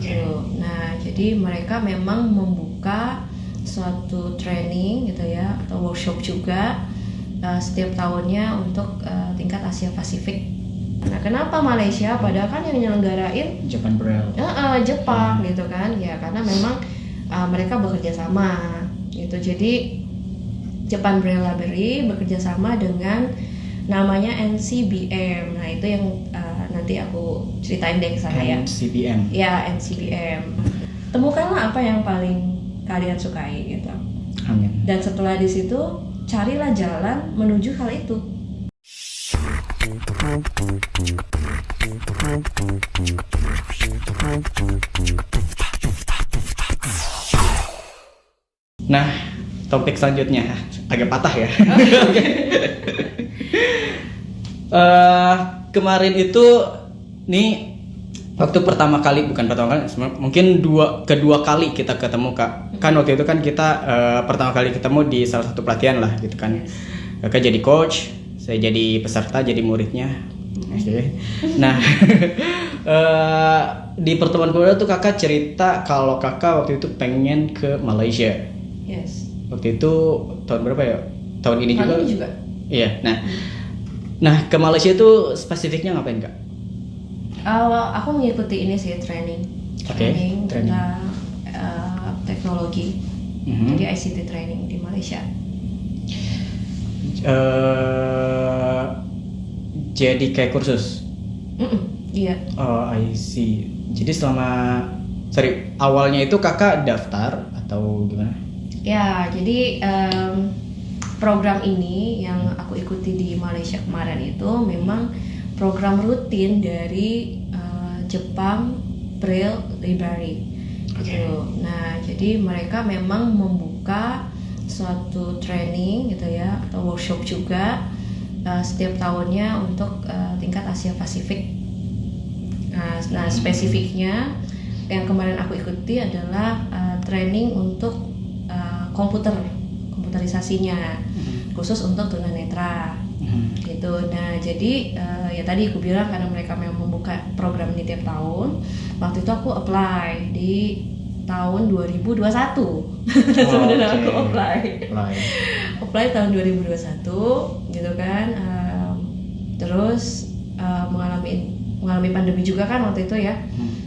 gitu. Nah, jadi mereka memang membuka suatu training gitu ya, atau workshop juga setiap tahunnya untuk tingkat Asia Pasifik. Nah, kenapa Malaysia? Padahal kan yang nyelenggarain Japan Braille. Jepang gitu kan? Ya karena memang mereka bekerja sama gitu. Jadi Japan Braille Library bekerja sama dengan namanya NCBM. Nah, itu yang nanti aku ceritain deh ke sana ya. NCBM. Ya, NCBM. Temukanlah apa yang paling kalian sukai gitu. Amin. Dan setelah di situ carilah jalan menuju hal itu. Nah, topik selanjutnya agak patah ya. Kemarin itu nih waktu pertama kali, bukan pertama kali, mungkin kedua kali kita ketemu Kak. Kan waktu itu kan kita pertama kali ketemu di salah satu pelatihan lah gitu kan. Kakak jadi coach, saya jadi peserta, jadi muridnya. Oke. Nah, di pertemuan kedua tuh kakak cerita kalau kakak waktu itu pengen ke Malaysia. Yes. Waktu itu tahun berapa ya? Tahun ini juga? Tahun ini juga. Iya. Nah ke Malaysia itu spesifiknya ngapain Kak? Aku mengikuti ini sih training Training. tentang teknologi. Jadi ICT training di Malaysia. Jadi kayak kursus. Iya. Oh, I see. Jadi awalnya itu kakak daftar atau gimana? Ya, jadi program ini yang aku ikuti di Malaysia kemarin itu memang program rutin dari Jepang Braille Library. Gitu. Nah, jadi mereka memang membuka suatu training gitu ya, atau workshop juga setiap tahunnya untuk tingkat Asia Pasifik. Nah, spesifiknya yang kemarin aku ikuti adalah training untuk komputerisasinya, khusus untuk tunanetra gitu. Nah, jadi ya tadi aku bilang karena mereka memang membuka program ini tiap tahun. Waktu itu aku apply di tahun 2021. Sebenarnya aku apply tahun 2021 gitu kan. Terus mengalami pandemi juga kan waktu itu ya.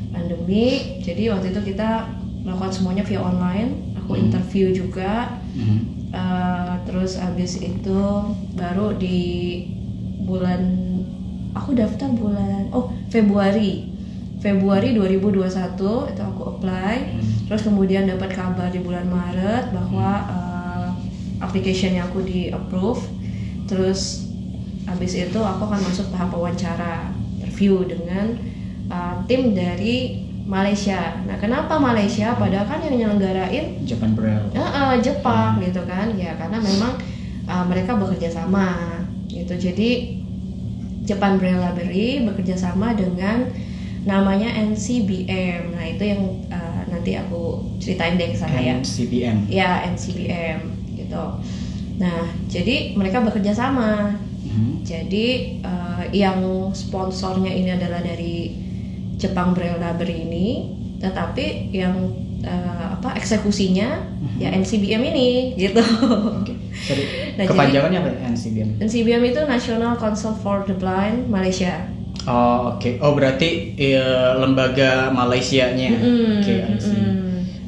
Pandemi, jadi waktu itu kita melakukan semuanya via online. Aku interview juga. Terus abis itu baru di aku daftar Februari 2021 itu aku apply. Terus kemudian dapat kabar di bulan Maret bahwa application-nya aku di approve. Terus abis itu aku akan masuk tahap wawancara interview dengan tim dari Malaysia. Nah, kenapa Malaysia? Padahal kan yang nyelenggarain Japan Braille. Jepang gitu kan? Ya karena memang mereka bekerja sama gitu. Jadi Japan Braille Library bekerja sama dengan namanya NCBM. Nah, itu yang nanti aku ceritain deh ke sana ya. NCBM. Ya, NCBM gitu. Nah, jadi mereka bekerja sama. Jadi yang sponsornya ini adalah dari Jepang Braille Library ini, tetapi yang eksekusinya ya NCBM ini gitu. Nah, kepanjangannya apa NCBM? NCBM itu National Council for the Blind Malaysia. Oh, oke. Oh, berarti lembaga Malaysianya.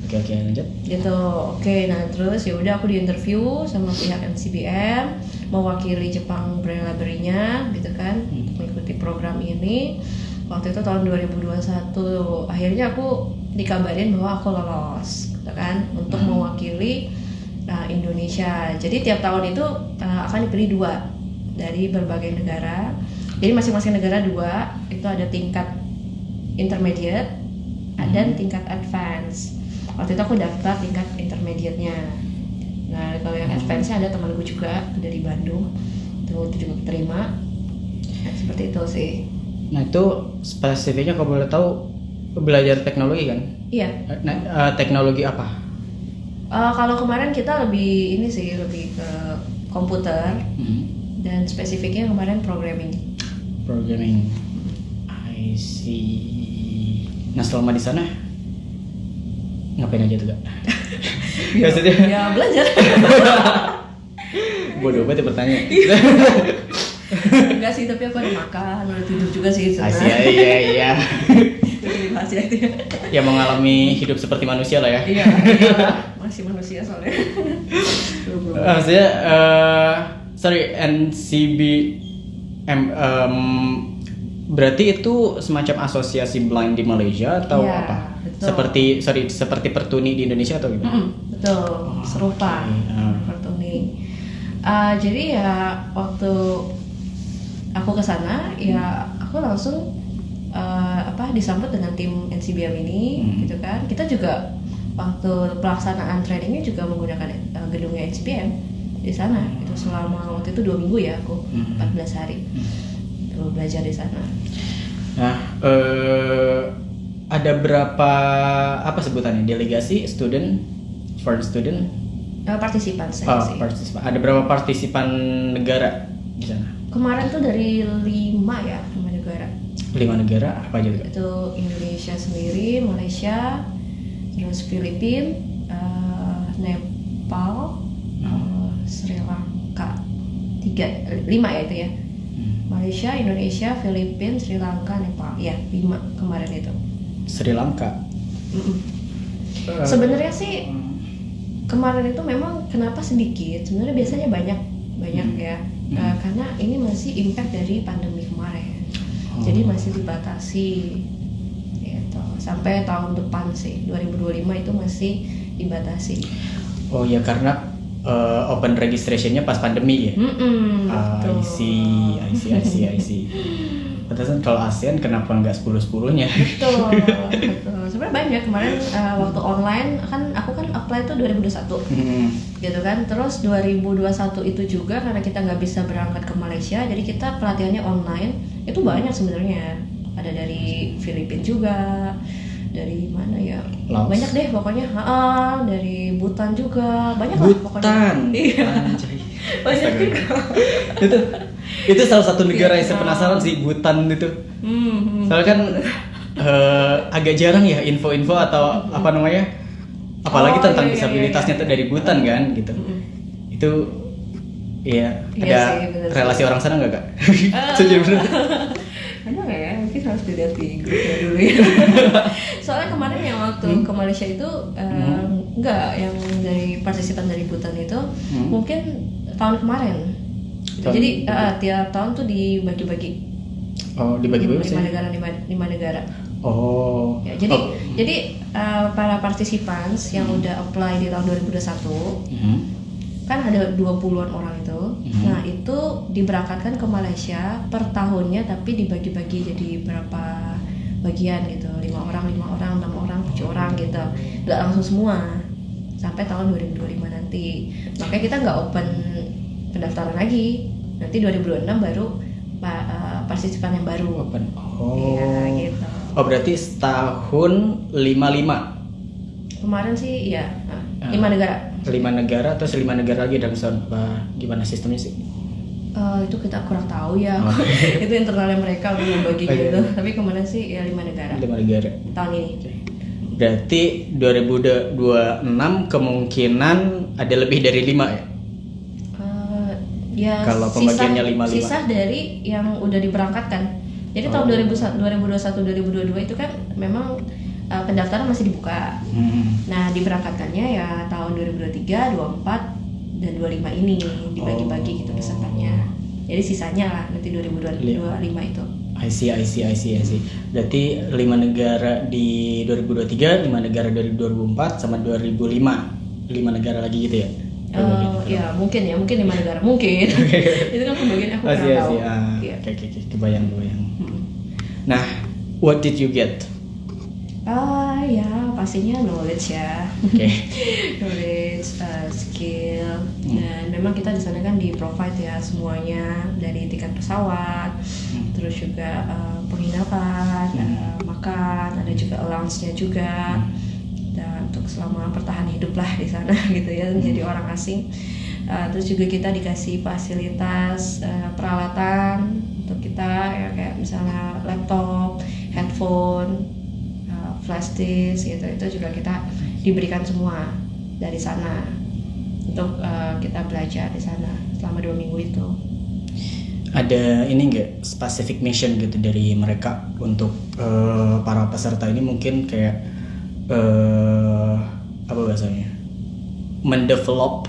Oke, lanjut. Gitu. Oke, nah terus ya udah aku diinterview sama pihak NCBM mewakili Jepang Braille Library-nya gitu kan untuk mengikuti program ini. Waktu itu tahun 2021 akhirnya aku dikabarin bahwa aku lolos gitu kan untuk mewakili Indonesia. Jadi tiap tahun itu akan dipilih 2 dari berbagai negara. Jadi masing-masing negara 2 itu ada tingkat intermediate dan tingkat advance. Waktu itu aku daftar tingkat intermediate-nya. Nah, kalau yang advance-nya ada temanku juga dari Bandung, itu juga terima. Nah, seperti itu sih. Nah, itu spesifiknya kalau boleh tahu belajar teknologi kan? Iya. Nah, teknologi apa? Kalau kemarin kita lebih ke komputer dan spesifiknya kemarin programming. I see. Nah selama di sana ngapain aja tuh Kak? Maksudnya Ya belajar. bodoh banget ya pertanyaan. Enggak sih, tapi aku ada makan, ada tidur juga sih di sana. Asia iya. Jadi rahasia itu ya. Ya mengalami hidup seperti manusia lah ya. Iya, masih manusia soalnya. Belum. Maksudnya sorry NCB berarti itu semacam asosiasi blind di Malaysia atau Iya, apa? betul. Seperti Pertuni di Indonesia atau gimana? Betul, serupa Pertuni. Jadi ya waktu aku ke sana ya aku langsung disambut dengan tim NCBM ini gitu kan. Kita juga waktu pelaksanaan trainingnya juga menggunakan gedungnya NCBM di sana. Itu selama waktu itu 2 minggu ya aku 14 hari itu belajar di sana. Nah, ada berapa apa sebutannya? Delegasi, student, foreign student? Partisipan saya sih. Partisipan. Ada berapa partisipan negara di sana? Kemarin tuh dari 5 negara. 5 negara apa aja tuh? Itu Indonesia sendiri, Malaysia, terus Filipina, Nepal, Sri Lanka. 5 ya itu ya. Malaysia, Indonesia, Filipina, Sri Lanka, Nepal. Ya, 5 kemarin itu. Sri Lanka. Sebenarnya sih kemarin itu memang kenapa sedikit? Sebenarnya biasanya banyak ya. Karena ini masih impact dari pandemi kemarin. Jadi masih dibatasi. Gitu. Sampai tahun depan sih, 2025 itu masih dibatasi. Oh ya karena open registrationnya pas pandemi ya. Betul. I see. Pantesan kalau ASEAN kenapa nggak 10-10-nya? Betul. Sebenarnya banyak kemarin waktu online kan aku kan apply itu 2021 gitu kan. Terus 2021 itu juga karena kita nggak bisa berangkat ke Malaysia, jadi kita pelatihannya online. Itu banyak sebenarnya. Ada dari Filipina juga, dari mana ya? Laos. Banyak deh pokoknya. Dari Bhutan juga banyak lah pokoknya. Bhutan. Iya. Anjay. Banyak Astaga. juga. itu salah satu negara yang saya penasaran sih, Bhutan itu. Soalnya kan agak jarang ya info-info atau apa namanya, apalagi tentang disabilitasnya tuh dari Bhutan kan gitu. Itu iya Iya ada sih, bener relasi sih. orang sana nggak Kak? Sejujurnya. Ada nggak ya? Mungkin harus dilihat di grupnya dulu ya. Soalnya kemarin yang waktu ke Malaysia itu enggak, yang dari partisipan dari Bhutan itu mungkin tahun kemarin. Jadi tiap tahun tuh dibagi-bagi. Oh dibagi-bagi sih. 5 negara. Oh. Ya, jadi para partisipan yang udah apply di tahun 2021 kan ada 20-an orang itu. Nah itu diberangkatkan ke Malaysia per tahunnya, tapi dibagi-bagi jadi berapa bagian gitu, 5 orang, 6 orang, 7 orang gitu, nggak langsung semua sampai tahun 2025 nanti. Makanya kita nggak open pendaftaran lagi, nanti 2026 baru partisipan yang baru Open. ya gitu. Oh berarti setahun 55 Kemarin sih ya 5 negara. 5 negara atau 5 negara lagi dalam setahun apa gimana sistemnya sih? Itu kita kurang tahu ya. Itu internalnya mereka untuk membagi gitu. Tapi kemarin sih ya 5 negara 5 negara tahun ini. Berarti 2026 kemungkinan ada lebih dari 5 ya? Ya Kalau pembagiannya 5-5. sisa dari yang udah diberangkatkan. Jadi tahun 2021-2022 itu kan memang pendaftaran masih dibuka. Nah diberangkatkannya ya tahun 2023, 24 dan 25 ini dibagi-bagi gitu pesertanya. Jadi sisanya lah nanti 2025 itu. I see. Berarti 5 negara di 2023, 5 negara dari 2004 sama 2005. 5 negara lagi gitu ya? Ya mungkin 5 negara mungkin. Itu kan pembagian aku kurang tahu. Iya. Oke, kebayang. Nah, what did you get? Ya pastinya knowledge ya. Oke. Knowledge, skill, dan memang kita di sana kan di provide ya semuanya, dari tiket pesawat, terus juga penginapan, makan, ada juga allowance-nya juga, dan untuk selama bertahan hidup lah di sana gitu ya, menjadi orang asing. Terus juga kita dikasih fasilitas peralatan untuk kita ya, kayak misalnya laptop, headphone, flash disk gitu, itu juga kita diberikan semua dari sana untuk kita belajar di sana selama 2 minggu itu. Ada ini nggak specific mission gitu dari mereka untuk para peserta ini, mungkin kayak apa bahasanya, mendevelop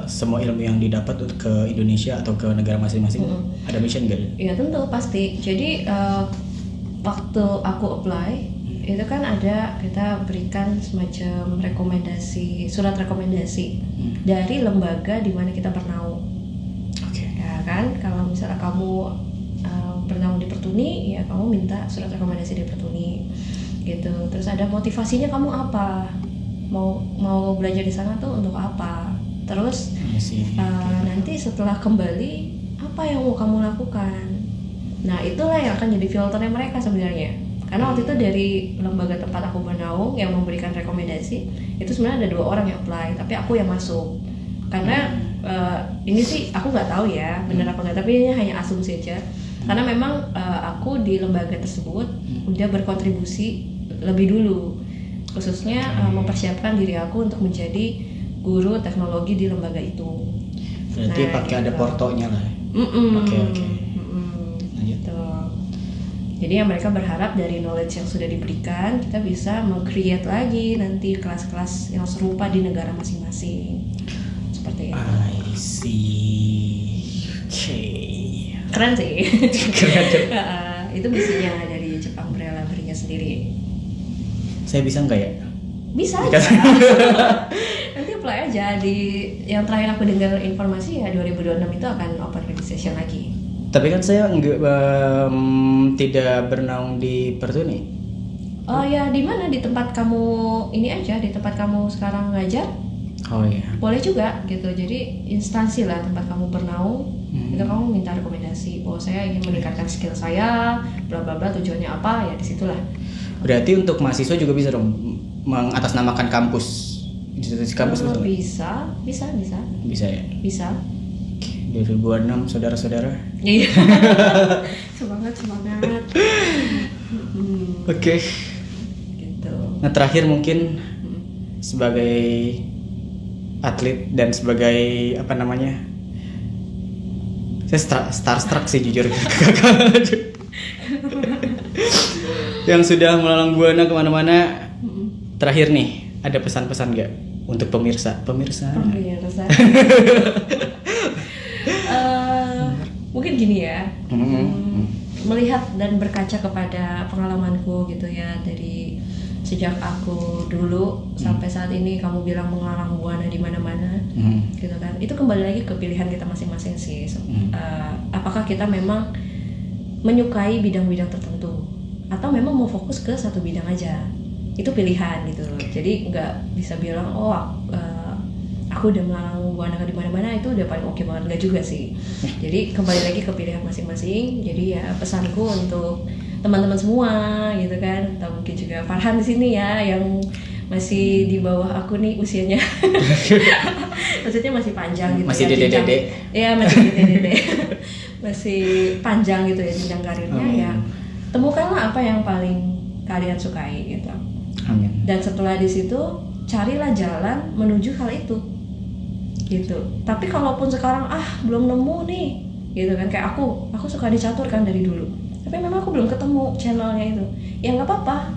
semua ilmu yang didapat ke Indonesia atau ke negara masing-masing. Ada mission nggak? Iya tentu pasti. Jadi waktu aku apply itu kan ada, kita berikan semacam rekomendasi, surat rekomendasi dari lembaga di mana kita bernaung. Ya kan, kalau misalnya kamu bernaung di Pertuni, ya kamu minta surat rekomendasi di Pertuni gitu. Terus ada motivasinya kamu apa, mau belajar di sana tuh untuk apa. Terus nanti setelah kembali apa yang mau kamu lakukan. Nah itulah yang akan jadi filternya mereka sebenarnya. Karena waktu itu dari lembaga tempat aku bernaung yang memberikan rekomendasi itu sebenarnya ada 2 orang yang apply, tapi aku yang masuk. Karena ini sih aku nggak tahu ya benar apa nggak, tapi ini hanya asumsi aja. Karena memang aku di lembaga tersebut udah berkontribusi lebih dulu, khususnya mempersiapkan diri aku untuk menjadi guru teknologi di lembaga itu. Berarti pakai ada portonya lah. Oke. Gitu. Jadi yang mereka berharap dari knowledge yang sudah diberikan, kita bisa meng-create lagi nanti kelas-kelas yang serupa di negara masing-masing. Seperti itu. I see. Oke. Keren sih. Keren. Itu misinya dari Jepang Braille Library-nya sendiri. Saya bisa nggak ya? Bisa aja. Nanti apply aja. Di yang terakhir aku dengar informasi ya 2026 itu akan open registration lagi. Tapi kan saya tidak bernaung di Pertuni. Oh ya, di mana? Di tempat kamu ini aja, di tempat kamu sekarang ngajar. Oh iya. Boleh juga gitu. Jadi instansi lah tempat kamu bernaung. Itu kamu minta rekomendasi. Oh saya ingin meningkatkan skill saya, bla bla bla. Tujuannya apa? Ya disitulah. Berarti untuk mahasiswa juga bisa dong mengatasnamakan kampus. Institusi kampus betul? Bisa ya. Bisa. 2026 saudara-saudara. Iya. semangat. Oke. Gitu. Nah terakhir mungkin sebagai atlet dan sebagai apa namanya, saya starstruck sih jujur. Yang sudah melalang buana kemana-mana. Terakhir nih, ada pesan-pesan nggak untuk pemirsa? Mungkin gini ya, melihat dan berkaca kepada pengalamanku gitu ya, dari sejak aku dulu sampai saat ini kamu bilang melalang buana di mana-mana, gitu kan? Itu kembali lagi ke pilihan kita masing-masing sih. Apakah kita memang menyukai bidang-bidang tertentu atau memang mau fokus ke satu bidang aja? Itu pilihan gitu loh. Jadi nggak bisa bilang aku udah melalang buana di mana-mana, itu udah paling oke banget, nggak juga sih. Jadi kembali lagi ke pilihan masing-masing. Jadi ya pesanku untuk teman-teman semua gitu kan, atau mungkin juga Farhan di sini ya yang masih di bawah aku nih usianya. Maksudnya masih panjang gitu. Masih ya, dede. Iya masih dede. Masih panjang gitu ya jenjang karirnya. Ya temukanlah apa yang paling kalian sukai gitu. Amin. Dan setelah di situ carilah jalan menuju hal itu gitu. Tapi kalaupun sekarang belum nemu nih gitu kan, kayak aku suka dicatur kan dari dulu, tapi memang aku belum ketemu channelnya itu, ya nggak apa-apa,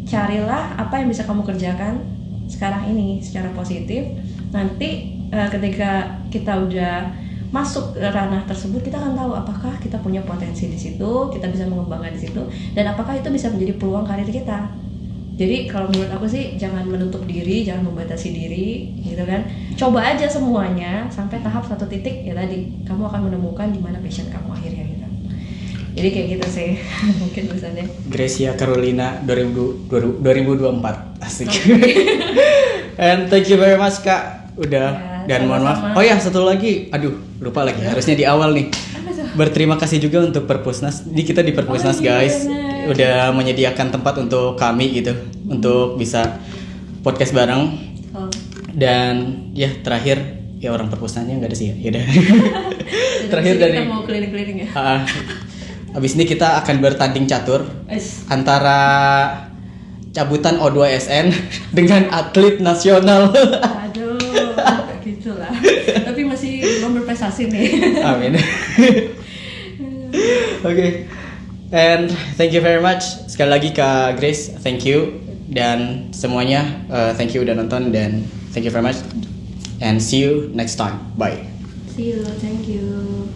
carilah apa yang bisa kamu kerjakan sekarang ini secara positif. Nanti ketika kita udah masuk ke ranah tersebut, kita akan tahu apakah kita punya potensi di situ, kita bisa mengembangkan di situ, dan apakah itu bisa menjadi peluang karir kita. Jadi kalau menurut aku sih jangan menutup diri, jangan membatasi diri, gitu kan. Coba aja semuanya sampai tahap satu titik ya tadi kamu akan menemukan di mana passion kamu akhirnya gitu. Jadi kayak gitu sih mungkin pesannya. Gracia Carolina 2024 asik. And thank you very much Kak udah dan mohon maaf. Oh ya satu lagi, aduh lupa lagi harusnya di awal nih. Berterima kasih juga untuk Perpusnas. Ini kita di Perpusnas guys. Udah menyediakan tempat untuk kami gitu untuk bisa podcast bareng. Dan ya terakhir ya orang Perpusnasnya nggak ada sih ya udah. Terakhir dari kita mau keliling-keliling ya. Habis ini kita akan bertanding catur antara cabutan O2SN dengan atlet nasional. Aduh, gitulah. Tapi masih belum berprestasi nih. Amin. Oke. And thank you very much. Sekali lagi Kak Grace, thank you. Dan semuanya thank you udah nonton dan thank you very much. And see you next time. Bye. See you, thank you.